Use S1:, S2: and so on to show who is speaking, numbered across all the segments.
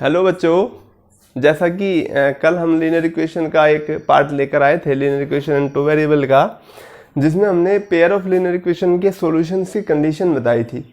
S1: Hello बच्चों, जैसा कि कल हम लीनियर इक्वेशन का एक पार्ट लेकर आए थे, linear equation and two variable का, जिसमें हमने पेयर ऑफ लीनियर इक्वेशन के सॉल्यूशन की कंडीशन बताई थी,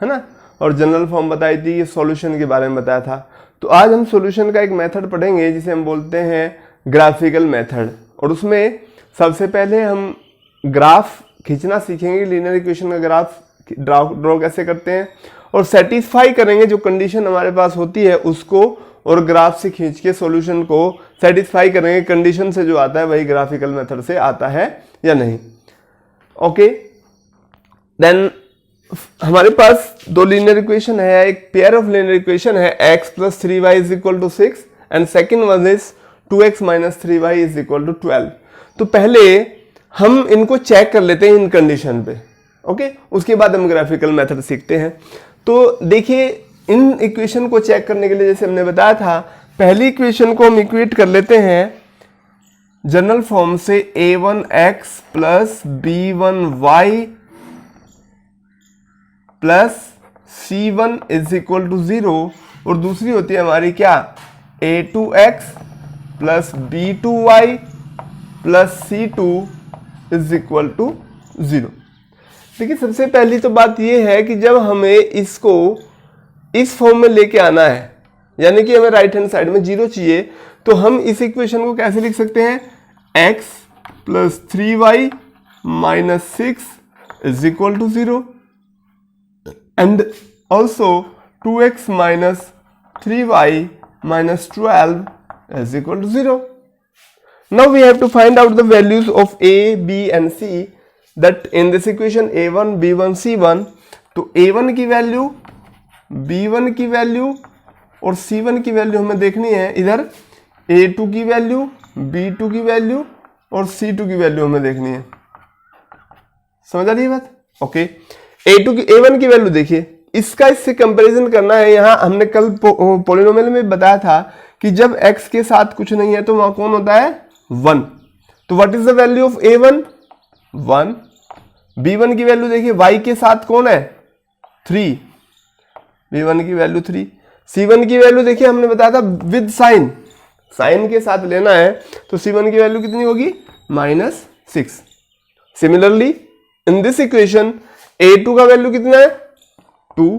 S1: है ना, और जनरल फॉर्म बताई थी, ये सॉल्यूशन के बारे में बताया था। तो आज हम सॉल्यूशन का एक मेथड पढ़ेंगे जिसे हम बोलते हैं ग्राफिकल मेथड, और उसमें सबसे पहले हम ग्राफ खींचना सीखेंगे, लीनियर इक्वेशन का ग्राफ ड्रॉ कैसे करते हैं, और सेटिस्फाई करेंगे जो कंडीशन हमारे पास होती है उसको, और ग्राफ से खींच के सॉल्यूशन को सेटिस्फाई करेंगे कंडीशन से जो आता है वही ग्राफिकल मेथड से आता है या नहीं। ओके, देन हमारे पास दो लीनियर इक्वेशन है, एक पेयर ऑफ लीनियर इक्वेशन है x + 3y = 6 and second one is 2x - 3y = 12। तो पहले हम इनको चेक कर लेते हैं इन कंडीशन पे, ओके, उसके बाद हम ग्राफिकल मेथड सीखते हैं। तो देखिए, इन इक्वेशन को चेक करने के लिए जैसे हमने बताया था, पहली इक्वेशन को हम इक्वेट कर लेते हैं जनरल फॉर्म से a1x + b1y + c1 = 0, और दूसरी होती है हमारी क्या, a2x + b2y + c2 = 0। देखिए, सबसे पहली तो बात यह है कि जब हमें इसको इस फॉर्म में लेके आना है, यानी कि हमें राइट हैंड साइड में 0 चाहिए, तो हम इस इक्वेशन को कैसे लिख सकते हैं, x + 3y - 6 = 0 and also 2x - 3y - 12 = 0. Now we have to find out the values of a, b and c that in this equation a1, b1, c1। तो a1 की वैल्यू, b1 की वैल्यू और c1 की value हमें देखनी है। इधर a2 की वैल्यू, b2 की वैल्यू और c2 की वैल्यू हमें देखनी है। समझ आ रही है बात? ओके, a1 की वैल्यू देखिए, इसका इससे कंपैरिजन करना है। यहां हमने कल पॉलिनोमियल में बताया था कि जब x के साथ कुछ नहीं है तो वहां कौन होता है, 1। तो what is the value of a1, 1। b1 की वैल्यू देखिए, y के साथ कौन है, 3, b1 की वैल्यू 3। c1 की वैल्यू देखिए, हमने बताया था विद साइन, साइन के साथ लेना है, तो c1 की वैल्यू कितनी होगी, -6। Similarly in this equation a2 का वैल्यू कितना है, 2,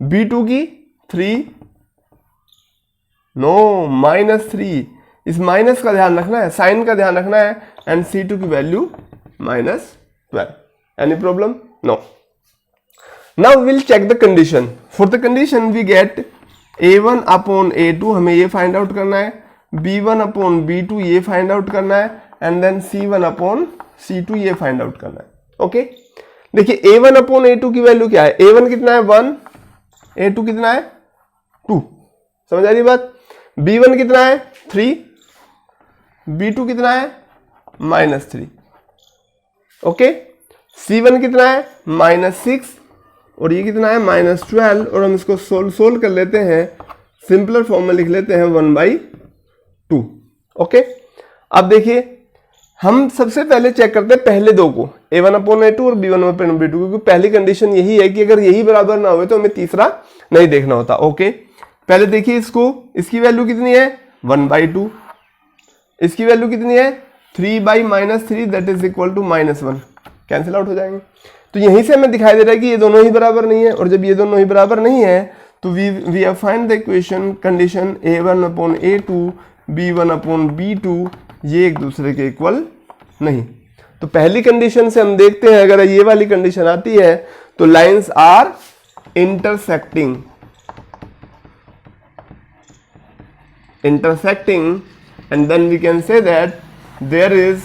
S1: b2 की 3, नो -3, इस माइनस का ध्यान रखना है, साइन का ध्यान रखना है, एंड c2 की value -12। Any problem? No. Now we'll check the condition. For the condition we get a1 upon a2, हमें ये फाइंड आउट करना है, b1 upon b2 ये फाइंड आउट करना है, and then c1 upon c2 ये find out करना है। ओके, देखिए a1 upon a2 की वैल्यू क्या है, a1 कितना है, 1, a2 कितना है, 2। समझ आ रही बात? b1 कितना है, 3, b2 कितना है, -3। ओके, c1 कितना है, -6, और ये कितना है, -12, और हम इसको सोल्व कर लेते हैं, सिंपलर फॉर्म में लिख लेते हैं 1/2। ओके, अब देखिए, हम सबसे पहले चेक करते हैं पहले दो को, a1 upon a2 और b1 upon b2, क्योंकि पहली कंडीशन यही है कि अगर यही बराबर ना हो तो हमें तीसरा नहीं देखना होता। ओके, पहले देखिए इसको, इसकी वैल्यू कितनी है, 1/2, इसकी वैल्यू कितनी है, 3/-3 that is equal to -1, cancel out हो जाएंगे। तो यहीं से हमें दिखाई दे रहा है कि ये दोनों ही बराबर नहीं है, और जब ये दोनों ही बराबर नहीं है तो we have find the equation condition a1 upon a2, b1 upon b2 ये एक दूसरे के इक्वल नहीं। तो पहली कंडीशन से हम देखते हैं, अगर ये वाली कंडीशन आती है तो lines are intersecting, and then we can say that there is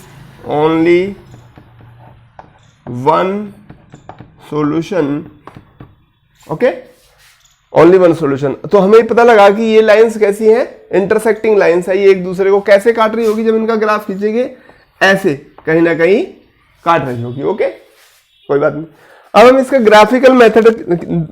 S1: only one solution। okay, only one solution। तो हमें पता लगा कि ये लाइंस कैसी हैं, इंटरसेक्टिंग लाइंस है, ये एक दूसरे को कैसे काट रही होगी, जब इनका ग्राफ खींचेंगे ऐसे कहीं ना कहीं काट रही होगी। ओके, कोई बात नहीं। अब हम इसका ग्राफिकल मेथड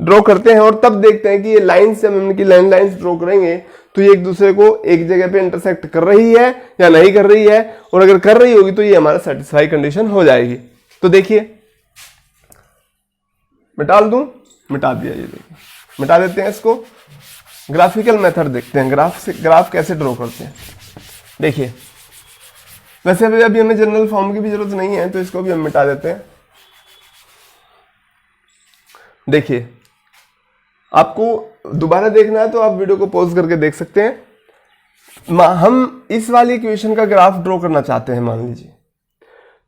S1: ड्रॉ करते हैं, और तब देखते हैं कि ये लाइंस जब हम इनकी लाइंस ड्रॉ करेंगे तो ये एक दूसरे को एक जगह पे इंटरसेक्ट कर रही है या नहीं कर रही है, और अगर कर रही होगी तो ये हमारा सेटिस्फाई कंडीशन हो जाएगी। तो देखिए, मिटा दूं, मिटा दिया, ये देखिए मिटा देते हैं इसको। ग्राफिकल मेथड देखते हैं, ग्राफ कैसे ड्रॉ करते हैं। देखिए वैसे अभी हमें जनरल फॉर्म की भी जरूरत नहीं है, तो इसको भी हम मिटा देते हैं। देखिए आपको दोबारा देखना है तो आप वीडियो को पॉज करके देख सकते हैं। हम इस वाली इक्वेशन का ग्राफ ड्रॉ करना चाहते हैं मान लीजिए,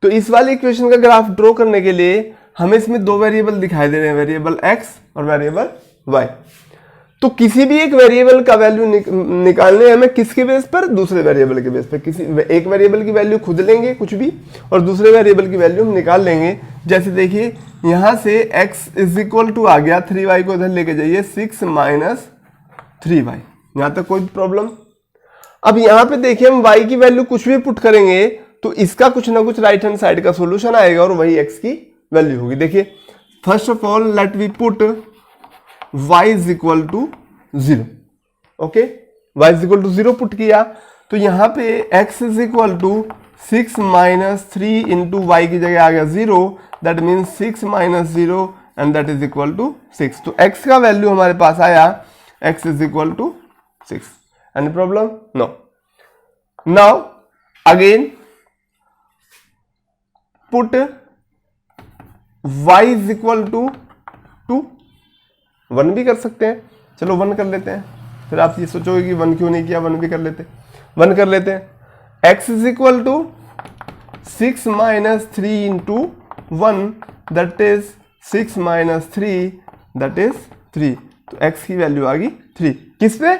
S1: तो इस वाली इक्वेशन का ग्राफ ड्रॉ करने के लिए हमें इसमें दो वेरिएबल दिखाई दे रहे हैं, वेरिएबल x और वेरिएबल y। तो किसी भी एक वेरिएबल का वैल्यू निकालने है हमें किसके बेस पर, दूसरे वेरिएबल के बेस पर। किसी एक वेरिएबल की वैल्यू खुद लेंगे कुछ भी, और दूसरे वेरिएबल की वैल्यू हम निकाल लेंगे। जैसे देखिए यहां से x इज इक्वल टू आ गया 3y को इधर लेके जाइए 6 माइनस 3y, यहां तक कोई प्रॉब्लम। अब यहां पे देखिए हम y की वैल्यू कुछ भी पुट करेंगे तो इसका कुछ ना कुछ राइट हैंड साइड का सॉल्यूशन आएगा और वही x की वैल्यू होगी। देखिए first of all let we put y is equal to 0। Okay, y is equal to 0 put किया तो यहां पे x is equal to 6 minus 3 into y की जगह आ गया 0, that means 6 minus 0 and that is equal to 6। तो x का वैल्यू हमारे पास आया x is equal to 6। Any problem? No. Now again put y is equal to 2, 1 भी कर सकते हैं, चलो 1 कर लेते हैं। फिर आप ये सोचोगे कि 1 क्यों नहीं किया, 1 भी कर लेते, 1 कर लेते हैं। x is equal to 6 minus 3 into 1 that is 6 minus 3 that is 3। तो x की वैल्यू आ गई 3। किस पे?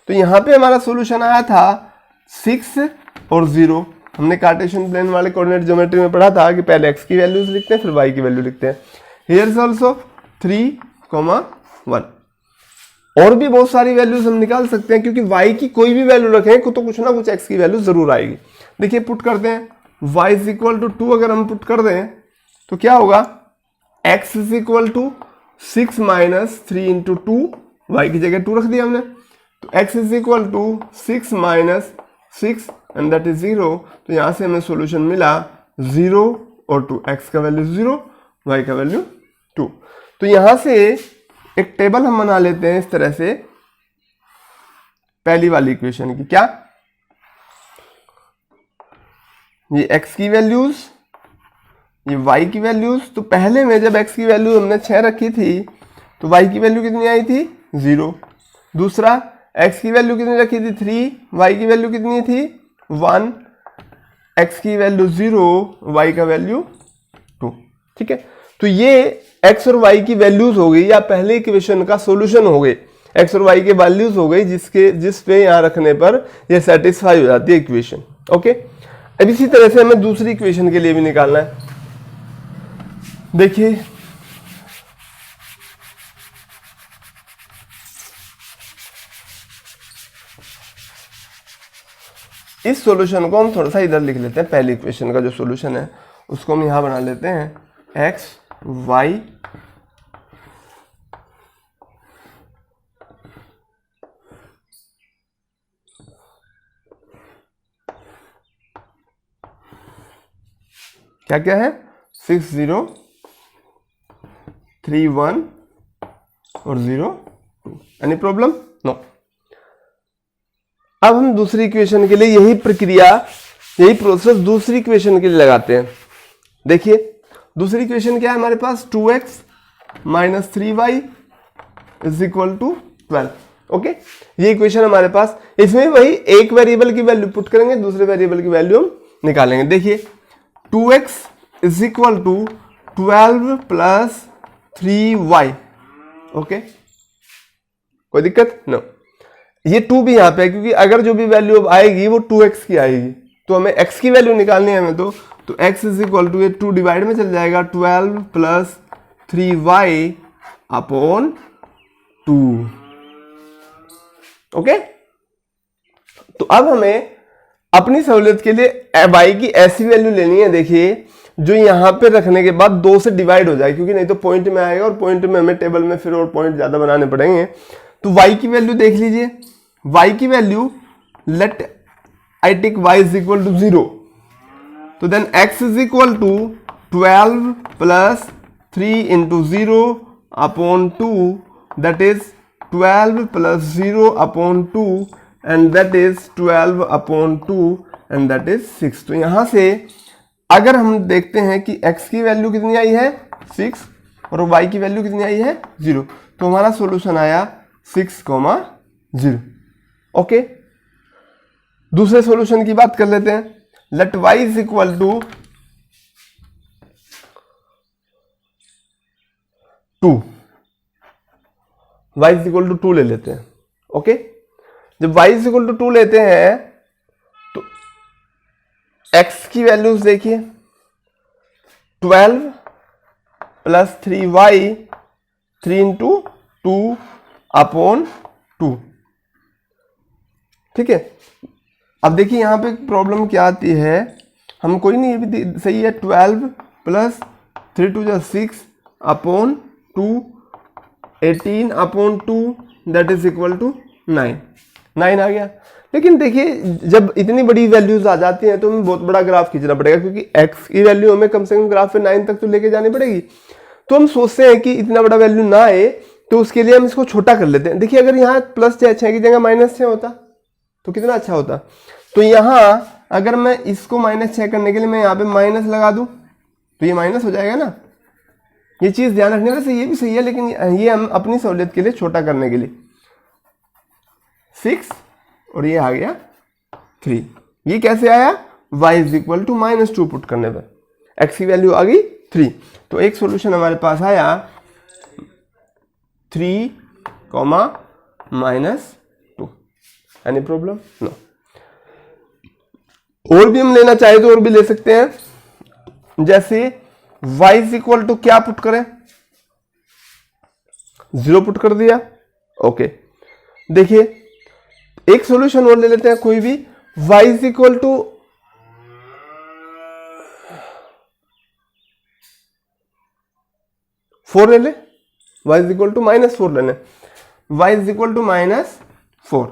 S1: तो यहां पे हमारा सॉल्यूशन आया था 6 और 0। हमने कार्टेशियन प्लेन वाले कोऑर्डिनेट ज्योमेट्री में पढ़ा था कि पहले x की वैल्यूज लिखते हैं फिर y की वैल्यू लिखते हैं। Here is also 3, 1। और भी बहुत सारी वैल्यूज हम निकाल सकते हैं क्योंकि y की कोई भी वैल्यू रखें तो कुछ ना कुछ x की वैल्यू जरूर आएगी। देखिए पुट करते हैं y इज इक्वल टू 2 अगर हम पुट कर दें तो क्या होगा, x is equal to 6 minus 3 into 2, y की जगह 2 रख दिया हमने, तो x is equal to 6 minus 6 and that is 0। तो यहां से हमें सॉल्यूशन मिला 0 और 2, x का वैल्यू 0, y का वैल्यू 2। तो यहां से एक टेबल हम बना लेते हैं इस तरह से पहली वाली इक्वेशन की। क्या? ये x की वैल्यूज, ये y की वैल्यूज। तो पहले में जब x की वैल्यू हमने 6 रखी थी तो y की वैल्यू कितनी आई थी, 0। दूसरा x की वैल्यू कितनी रखी थी, 3, y की वैल्यू कितनी थी, 1, x की वैल्यू 0, y का वैल्यू 2। ठीक है, तो ये x और y की वैल्यूज हो गई या पहले इक्वेशन का सॉल्यूशन हो गए, x और y के वैल्यूज हो गई जिस पे यहां रखने पर ये सेटिस्फाई हो जाती है इक्वेशन। ओके, अब इसी तरह से हमें दूसरी इक्वेशन के लिए भी निकालना है। देखिए इस सॉल्यूशन को हम थोड़ा सा इधर लिख लेते हैं। पहली इक्वेशन का जो सॉल्यूशन है उसको हम यहां बना लेते हैं x y क्या क्या है, 6 0 3 1 और 0 2। Any problem? नो। अब हम दूसरी इक्वेशन के लिए यही प्रक्रिया, यही प्रोसेस दूसरी इक्वेशन के लिए लगाते हैं। देखिए दूसरी इक्वेशन क्या है हमारे पास, 2x minus 3y is equal to 12। Okay, ये इक्वेशन हमारे पास, इसमें वही एक वेरिएबल की वैल्यू पुट करेंगे, दूसरे वेरिएबल की वैल्यू हम निकालेंगे। देखिए 2x is equal to 12 plus 3y। Okay, कोई दिक्कत? नो। ये 2 भी यहां पे है क्योंकि अगर जो भी वैल्यू अब आएगी वो 2x की आएगी, तो हमें x की वैल्यू निकालनी है हमें, तो x इज इक्वल टू, ये 2 डिवाइड में चल जाएगा, 12 प्लस 3y अपॉन 2। ओके, तो अब हमें अपनी सहूलियत के लिए y की ऐसी वैल्यू लेनी है, देखिए जो यहां पे रखने के बाद 2 से डिवाइड हो जाए, क्योंकि नहीं तो पॉइंट में आएगा और पॉइंट में हमें टेबल में फिर और पॉइंट ज्यादा बनाने पड़ेंगे। तो y की वैल्यू देख लीजिए, y की value let I take y is equal to 0, तो then x is equal to 12 plus 3 into 0 upon 2 that is 12 plus 0 upon 2 and that is 12 upon 2 and that is 6। तो यहाँ से अगर हम देखते हैं कि x की वैल्यू कितनी आई है 6 और y की वैल्यू कितनी आई है 0, तो हमारा सॉल्यूशन आया 6,0। ओके, दूसरे सॉल्यूशन की बात कर लेते हैं। Let y is equal to 2, y is equal to 2 ले लेते हैं। ओके, जब y इज इक्वल टू 2 लेते हैं तो x की वैल्यूज देखिए 12 प्लस 3y 3 इंटू 2 अपॉन 2। ठीक है, अब देखिए यहाँ पे प्रॉब्लम क्या आती है, हम कोई नहीं, ये भी सही है, 12 plus 3 2 6 upon 2 18 upon 2 that is equal to 9 आ गया। लेकिन देखिए जब इतनी बड़ी वैल्यूज आ जाती हैं तो हमें बहुत बड़ा ग्राफ खींचना पड़ेगा, क्योंकि x की वैल्यू हमें कम से कम ग्राफ पे 9 तक तो लेके जानी पड़ेगी। तो हम सोचते हैं कि इतना बड़ा वैल्यू ना आए, तो उसके लिए हम इसको छोटा कर लेते हैं। देखिए अगर यहाँ प्लस 6 की जगह -6 होता तो कितना अच्छा होता। तो यहाँ अगर मैं इसको -6 करने के लिए मैं यहाँ पे माइनस लगा दूं तो ये माइनस हो जाएगा ना। ये चीज ध्यान रखने से ये भी सही है, लेकिन ये हम अपनी सहूलियत के लिए छोटा करने के लिए 6 और ये आ गया 3। ये कैसे आया, y is equal to -2 put करने पर x की वैल्यू आ गई 3। तो एक सॉल्यूशन हमारे पास आया 3, -2। Any problem? नो। और भी हम लेना चाहे तो और भी ले सकते हैं, जैसे y इज इक्वल टू क्या पुट करें, 0 पुट कर दिया। ओके, देखिए एक सॉल्यूशन और ले लेते हैं कोई भी, y इज इक्वल टू 4 ले ले, y इज इक्वल टू -4 ले लें, y इज इक्वल टू -4।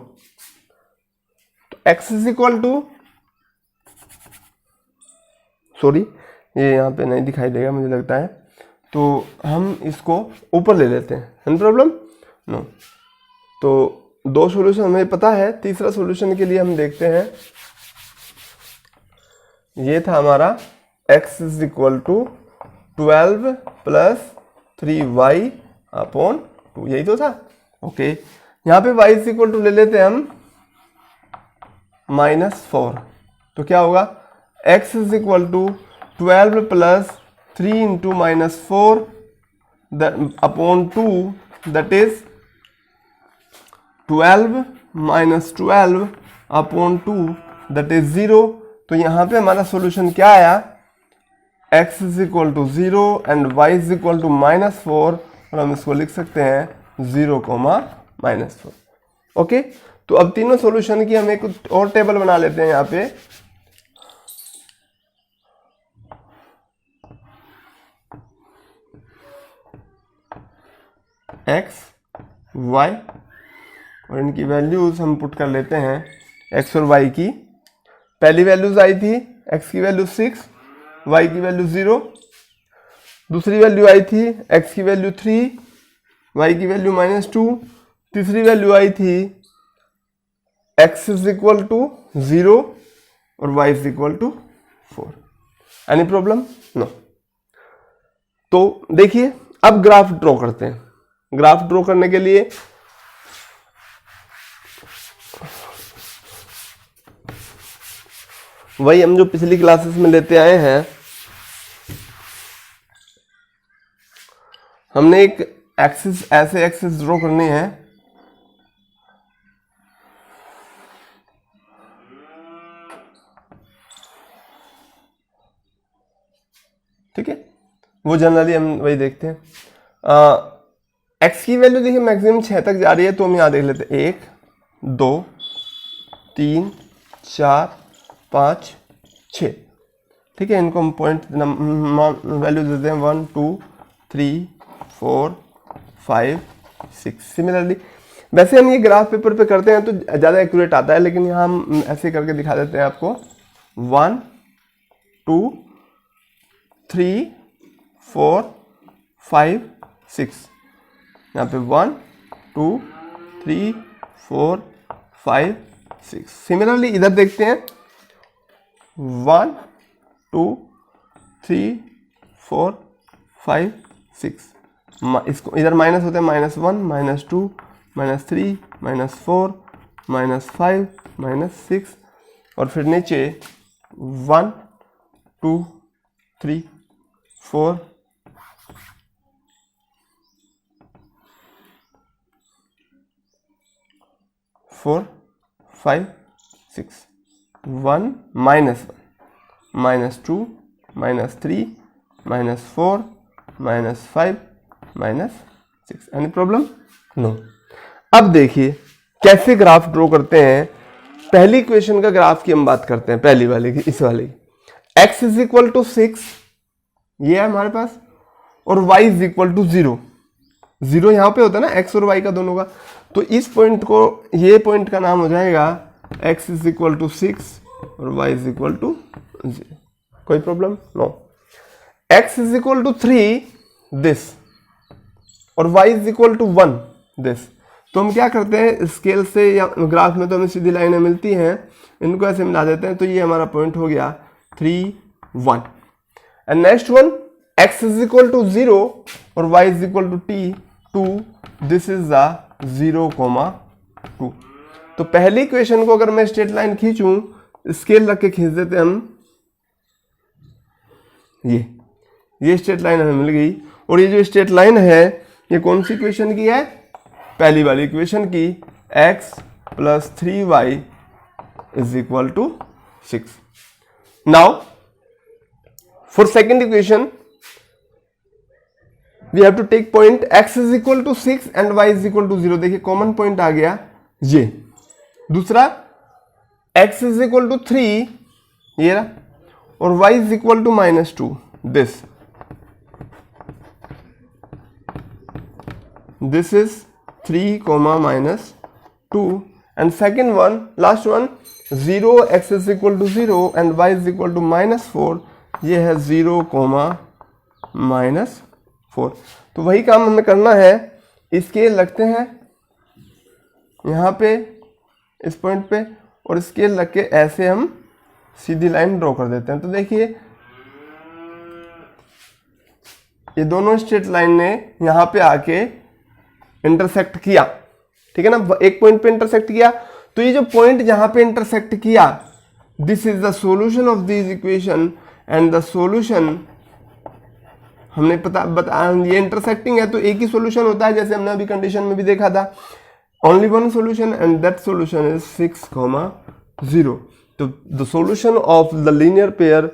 S1: तो x is equal to, sorry ये यहाँ पे नहीं दिखाई देगा मुझे लगता है, तो हम इसको ऊपर ले लेते हैं। Any problem? नो। तो दो सॉल्यूशन हमें पता है, तीसरा सॉल्यूशन के लिए हम देखते हैं। ये था हमारा x is equal to 12 plus 3y upon 2, यही तो था। ओके, यहाँ पे y इज इक्वल टू ले लेते हैं हम -4। तो क्या होगा, x is equal to 12 plus 3 into -4 upon 2 that is 12 - 12 upon 2 that is 0। तो यहाँ पे हमारा सॉल्यूशन क्या आया, x is equal to 0 and y is equal to -4, और हम इसको लिख सकते हैं 0, -4। ओके, तो अब तीनों सॉल्यूशन की हम एक और टेबल बना लेते हैं यहाँ पे। x, y और इनकी वैल्यूज हम पुट कर लेते हैं। x और y की पहली वैल्यूज आई थी, x की वैल्यू 6, y की वैल्यू 0। दूसरी वैल्यू आई थी x की वैल्यू 3, y की वैल्यू -2। तीसरी वैल्यू आई थी x इज इक्वल टू 0 और y is equal to 4। Any problem? No. तो देखिए अब ग्राफ ड्रॉ करते हैं। ग्राफ ड्रॉ करने के लिए वही हम जो पिछली क्लासेस में लेते आए हैं, हमने एक एक्सिस, ऐसे एक्सिस ड्रॉ करनी है। ठीक है, वो जनरली हम वही देखते हैं। एक्स की वैल्यू देखिए मैक्सिमम 6 तक जा रही है, तो हम यहाँ देख लेते हैं 1 2 3 4 5 6। ठीक है, इनको हम पॉइंट वैल्यू देते हैं 1 2 3 4 5 6। सिमिलरली वैसे हम ये ग्राफ पेपर पे करते हैं तो ज़्यादा एक्यूरेट आता है, लेकिन यहाँ हम ऐसे करके दिखा देते हैं आपको 1 2 3 4 5 6। यहाँ पे 1 2 3 4 5 6। सिमिलरली इधर देखते हैं 1 2 3 4 5 6। इसको इधर माइनस होते हैं -1 -2 -3 -4 -5 -6 और फिर नीचे 1 2 3 4 4 5 6 1 -1 -2 -3 -4 -5 -6। Any problem? नो। अब देखिए कैसे ग्राफ ड्रॉ करते हैं। पहली इक्वेशन का ग्राफ की हम बात करते हैं, पहली वाले की, इस वाले की। x इज इक्वल टू 6 ये है हमारे पास और y इज इक्वल टू 0। 0 यहाँ पे होता है ना x और y का दोनों का, तो इस पॉइंट को, ये पॉइंट का नाम हो जाएगा x इज इक्वल टू 6 और y इज इक्वल टू 0। कोई problem? No. x is equal to 3 this और y is equal to 1 this. तो हम क्या करते हैं, स्केल से या ग्राफ में तो हमें सीधी लाइनें मिलती हैं, इनको ऐसे मिला देते हैं। तो ये हमारा पॉइंट हो गया 3 1। And next one x is equal to 0 और y is equal to t 2। This is the 0, 2। तो पहली इक्वेशन को अगर मैं स्ट्रेट लाइन खींचूं, स्केल रख के खींच देते हैं हम, ये स्ट्रेट लाइन हमें मिल गई। और ये जो स्ट्रेट लाइन है ये कौन सी इक्वेशन की है? पहली वाली इक्वेशन की, x plus 3y is equal to 6। Now for second equation we have to take point x is equal to 6 and y is equal to 0। देखिए कॉमन पॉइंट आ गया ये। दूसरा x इज इक्वल टू 3 ये रहा और y is equal to -2 this. This is 3, -2 and second one, last one 0 x is equal to 0 and y is equal to -4। ये है 0, -4। तो वही काम हमें करना है, स्केल रखते हैं यहाँ पे इस पॉइंट पे और स्केल रख के ऐसे हम सीधी लाइन ड्रॉ कर देते हैं। तो देखिए ये दोनों स्ट्रेट लाइन ने यहाँ पे आके इंटरसेक्ट किया, ठीक है ना, एक पॉइंट पे इंटरसेक्ट किया। तो ये जो पॉइंट जहां पे इंटरसेक्ट किया, this is the solution of this equation and the solution हमने बता ये इंटरसेक्टिंग है तो एक ही सॉल्यूशन होता है, जैसे हमने अभी कंडीशन में भी देखा था, only one solution and that solution is 6, 0। तो the solution of the linear pair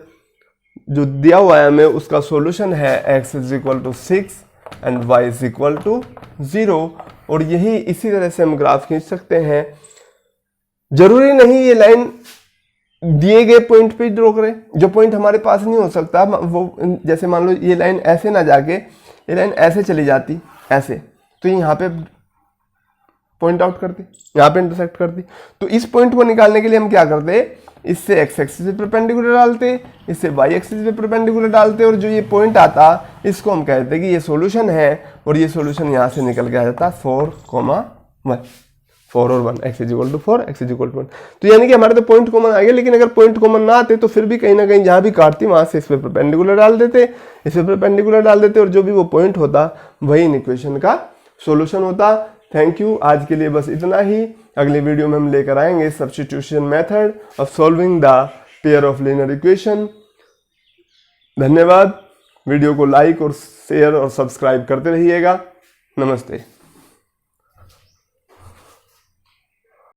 S1: जो दिया हुआ है हमें, उसका सॉल्यूशन है x is equal to 6 and y is equal to 0। और यही इसी तरह से हम ग्राफ खींच सकते हैं। जरूरी नहीं ये लाइन दिए गए पॉइंट पे ड्रॉ करें, जो पॉइंट हमारे पास नहीं हो सकता वो, जैसे मान लो ये लाइन ऐसे ना जाके ये लाइन ऐसे चली जाती ऐसे, तो यहाँ पे पॉइंट आउट करती, यहाँ पे इंटरसेक्ट करती। तो इस पॉइंट को निकालने के लिए हम क्या करते, इससे x एक्सिस पे परपेंडिकुलर डालते, इससे y एक्सिस पे परपेंडिकुलर डालते और जो ये पॉइंट आता इसको हम कहते हैं कि ये सॉल्यूशन है और ये सॉल्यूशन यहाँ से निकल के आ जाता 4, 1, 4 और 1, x is equal to 4, x is equal to 1। तो यानी कि हमारे तो पॉइंट कॉमन आ गया, लेकिन अगर पॉइंट कॉमन ना आते तो फिर भी कहीं ना कहीं जहाँ भी काटती वहाँ से इस पे परपेंडिकुलर डाल देते, इस पे परपेंडिकुलर डाल देते और जो भी वो पॉइंट होता वही इन इक्वेशन का सॉल्यूशन होता। थैंक यू, आज के लिए बस इतना ही। अगले वीडियो में हम लेकर आएंगे substitution method of solving the pair of linear equation. धन्यवाद। वीडियो को लाइक और शेयर और सब्सक्राइब करते रहिएगा। नमस्ते।